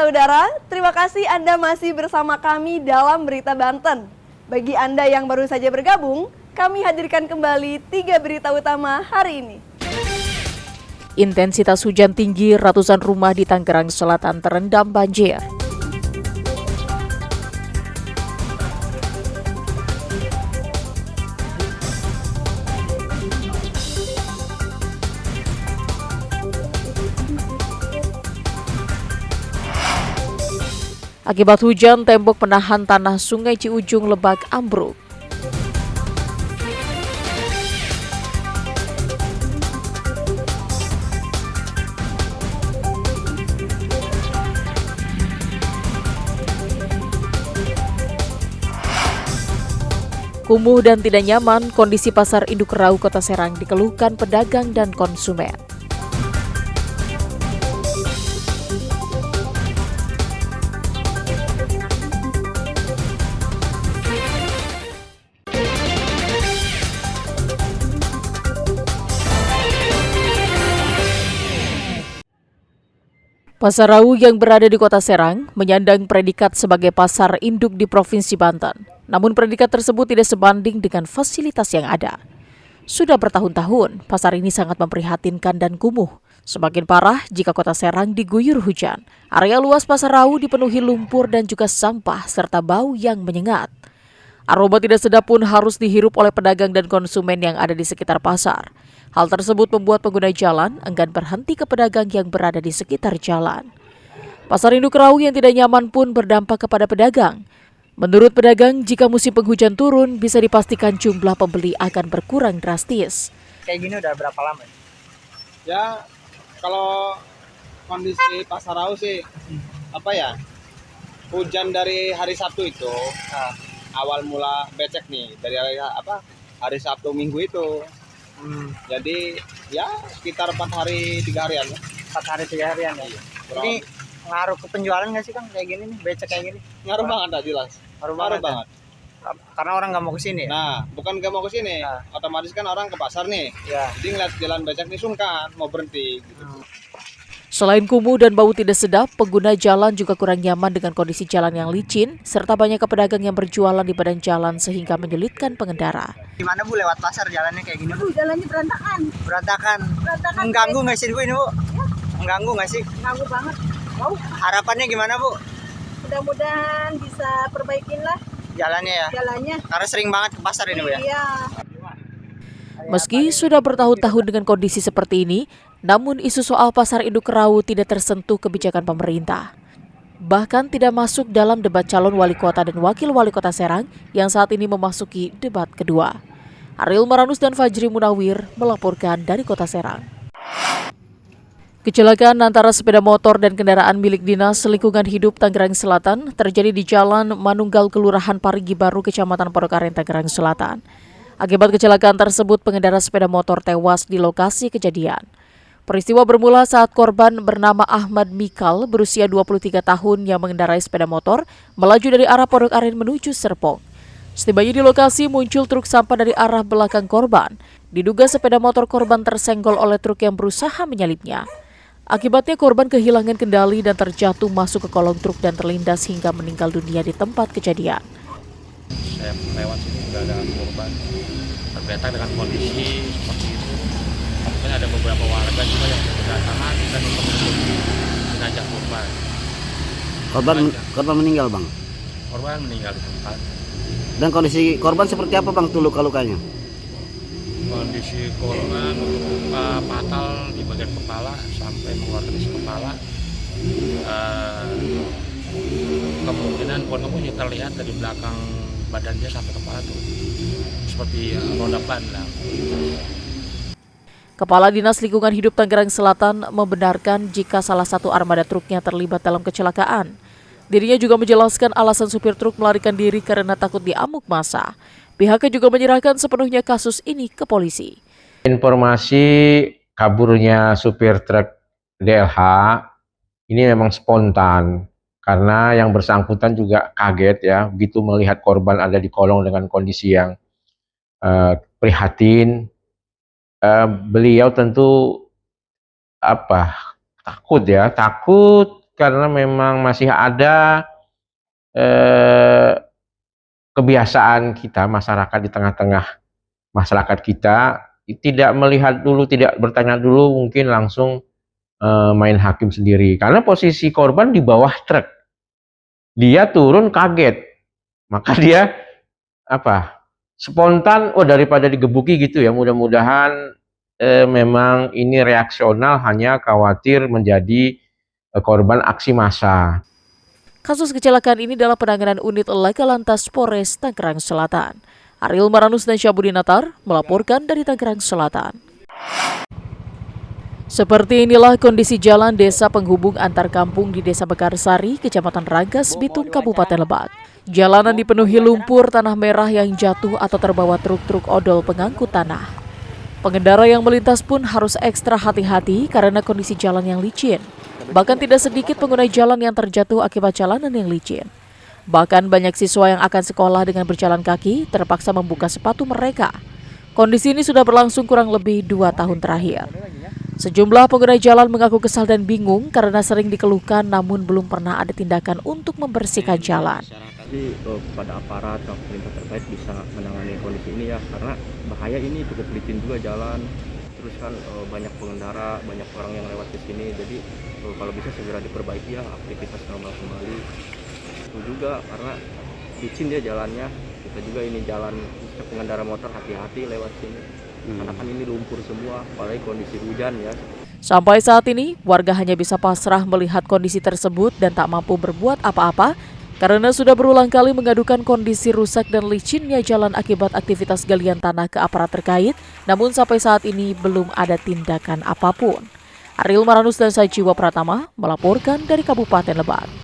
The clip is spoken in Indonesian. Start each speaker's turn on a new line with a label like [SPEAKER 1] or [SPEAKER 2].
[SPEAKER 1] saudara, terima kasih Anda masih bersama kami dalam Berita Banten. Bagi Anda yang baru saja bergabung, kami hadirkan kembali 3 berita utama hari ini.
[SPEAKER 2] Intensitas hujan tinggi, ratusan rumah di Tangerang Selatan terendam banjir. Akibat hujan, tembok penahan tanah Sungai Ciujung Lebak ambruk. Kumuh dan tidak nyaman, kondisi pasar induk Rau Kota Serang dikeluhkan pedagang dan konsumen. Pasar Rau yang berada di Kota Serang menyandang predikat sebagai pasar induk di Provinsi Banten. Namun predikat tersebut tidak sebanding dengan fasilitas yang ada. Sudah bertahun-tahun, pasar ini sangat memprihatinkan dan kumuh. Semakin parah jika Kota Serang diguyur hujan. Area luas Pasar Rau dipenuhi lumpur dan juga sampah serta bau yang menyengat. Aroma tidak sedap pun harus dihirup oleh pedagang dan konsumen yang ada di sekitar pasar. Hal tersebut membuat pengguna jalan enggan berhenti ke pedagang yang berada di sekitar jalan. Pasar induk Rau yang tidak nyaman pun berdampak kepada pedagang. Menurut pedagang, jika musim penghujan turun, bisa dipastikan jumlah pembeli akan berkurang drastis.
[SPEAKER 3] Kayak gini udah berapa lama?
[SPEAKER 4] Ya, kalau kondisi Pasar Rau sih, hujan dari hari Sabtu itu, awal mula becek nih, dari hari Sabtu Minggu itu. Jadi ya sekitar 4 hari 3 harian ya.
[SPEAKER 3] 4 hari 3 harian ya. Ini ngaruh ke penjualan nggak sih Kang kayak gini nih, becek kayak gini?
[SPEAKER 4] Ngaruh banget dah jelas. Ngaruh banget.
[SPEAKER 3] Karena orang nggak mau ke sini.
[SPEAKER 4] Nah, bukan nggak mau ke sini. Otomatis kan orang ke pasar nih.
[SPEAKER 3] Ya.
[SPEAKER 4] Jadi ngeliat jalan becek nih sungkan mau berhenti gitu.
[SPEAKER 2] Selain kumuh dan bau tidak sedap, pengguna jalan juga kurang nyaman dengan kondisi jalan yang licin, serta banyak pedagang yang berjualan di badan jalan sehingga menyulitkan pengendara.
[SPEAKER 3] Gimana Bu lewat pasar jalannya kayak gini?
[SPEAKER 5] Jalannya berantakan.
[SPEAKER 3] Berantakan. Mengganggu nggak sih Bu ini Bu?
[SPEAKER 5] Ya.
[SPEAKER 3] Mengganggu nggak sih?
[SPEAKER 5] Mengganggu banget. Wow.
[SPEAKER 3] Harapannya gimana Bu?
[SPEAKER 5] Mudah-mudahan bisa perbaikin lah
[SPEAKER 3] Jalannya ya?
[SPEAKER 5] jalannya.
[SPEAKER 3] Karena sering banget ke pasar ini Bu ya?
[SPEAKER 5] Iya.
[SPEAKER 2] Meski sudah bertahun-tahun dengan kondisi seperti ini, namun isu soal pasar induk Rau tidak tersentuh kebijakan pemerintah. Bahkan tidak masuk dalam debat calon wali kota dan wakil wali kota Serang yang saat ini memasuki debat kedua. Ariel Maranus dan Fajri Munawir melaporkan dari Kota Serang. Kecelakaan antara sepeda motor dan kendaraan milik Dinas Lingkungan Hidup Tangerang Selatan terjadi di Jalan Manunggal Kelurahan Parigi Baru, Kecamatan Pondokaren, Tangerang Selatan. Akibat kecelakaan tersebut, pengendara sepeda motor tewas di lokasi kejadian. Peristiwa bermula saat korban bernama Ahmad Mikal berusia 23 tahun yang mengendarai sepeda motor melaju dari arah Pondokaren menuju Serpong. Setibanya di lokasi muncul truk sampah dari arah belakang korban. Diduga sepeda motor korban tersenggol oleh truk yang berusaha menyalipnya. Akibatnya korban kehilangan kendali dan terjatuh masuk ke kolong truk dan terlindas hingga meninggal dunia di tempat kejadian.
[SPEAKER 6] Saya lewat sini nggak ada korban. Ternyata dengan kondisi seperti itu, mungkin ada beberapa warga juga yang berdatangan dan untuk mencuri jenazah korban.
[SPEAKER 7] Korban meninggal Bang.
[SPEAKER 6] Korban meninggal di tempat.
[SPEAKER 7] Dan kondisi korban seperti apa Bang tuh luka-lukanya?
[SPEAKER 6] Kondisi korban luka fatal di bagian kepala sampai mengeluarkan isi kepala. Kemungkinan korban pun terlihat dari belakang badannya sampai kepala tuh seperti roda ban lah.
[SPEAKER 2] Kepala Dinas Lingkungan Hidup Tangerang Selatan membenarkan jika salah satu armada truknya terlibat dalam kecelakaan. Dirinya juga menjelaskan alasan supir truk melarikan diri karena takut diamuk massa. Pihaknya juga menyerahkan sepenuhnya kasus ini ke polisi.
[SPEAKER 8] Informasi kaburnya supir truk DLH ini memang spontan karena yang bersangkutan juga kaget ya begitu melihat korban ada di kolong dengan kondisi yang prihatin. Beliau tentu takut karena memang masih ada kebiasaan kita masyarakat di tengah-tengah masyarakat kita tidak melihat dulu, tidak bertanya dulu, mungkin langsung main hakim sendiri. Karena posisi korban di bawah truk, dia turun kaget, maka dia spontan, daripada digebuki gitu ya. Mudah-mudahan memang ini reaksional, hanya khawatir menjadi korban aksi massa.
[SPEAKER 2] Kasus kecelakaan ini dalam penanganan unit Laka Lantas Polres Tangerang Selatan. Ariel Maranus dan Syabudinatar melaporkan dari Tangerang Selatan. Seperti inilah kondisi jalan desa penghubung antar kampung di Desa Bekarsari, Kecamatan Rangkas, Bitung, Kabupaten Lebak. Jalanan dipenuhi lumpur tanah merah yang jatuh atau terbawa truk-truk odol pengangkut tanah. Pengendara yang melintas pun harus ekstra hati-hati karena kondisi jalan yang licin. Bahkan tidak sedikit pengguna jalan yang terjatuh akibat jalanan yang licin. Bahkan banyak siswa yang akan sekolah dengan berjalan kaki terpaksa membuka sepatu mereka. Kondisi ini sudah berlangsung kurang lebih 2 tahun terakhir. Sejumlah pengguna jalan mengaku kesal dan bingung karena sering dikeluhkan namun belum pernah ada tindakan untuk membersihkan jalan.
[SPEAKER 9] Jadi kepada aparat atau pemerintah terkait bisa menangani kondisi ini ya, karena bahaya ini, cukup licin juga jalan. Terus kan banyak pengendara, banyak orang yang lewat di sini, jadi kalau bisa segera diperbaiki ya, aktivitas normal kembali. Itu juga karena licin dia jalannya, kita juga ini jalan pengendara motor hati-hati lewat sini. Karena kan ini lumpur semua, apalagi kondisi hujan ya.
[SPEAKER 2] Sampai saat ini, warga hanya bisa pasrah melihat kondisi tersebut dan tak mampu berbuat apa-apa karena sudah berulang kali mengadukan kondisi rusak dan licinnya jalan akibat aktivitas galian tanah ke aparat terkait, namun sampai saat ini belum ada tindakan apapun. Ariel Maranus dan Sajiwa Pratama melaporkan dari Kabupaten Lebak.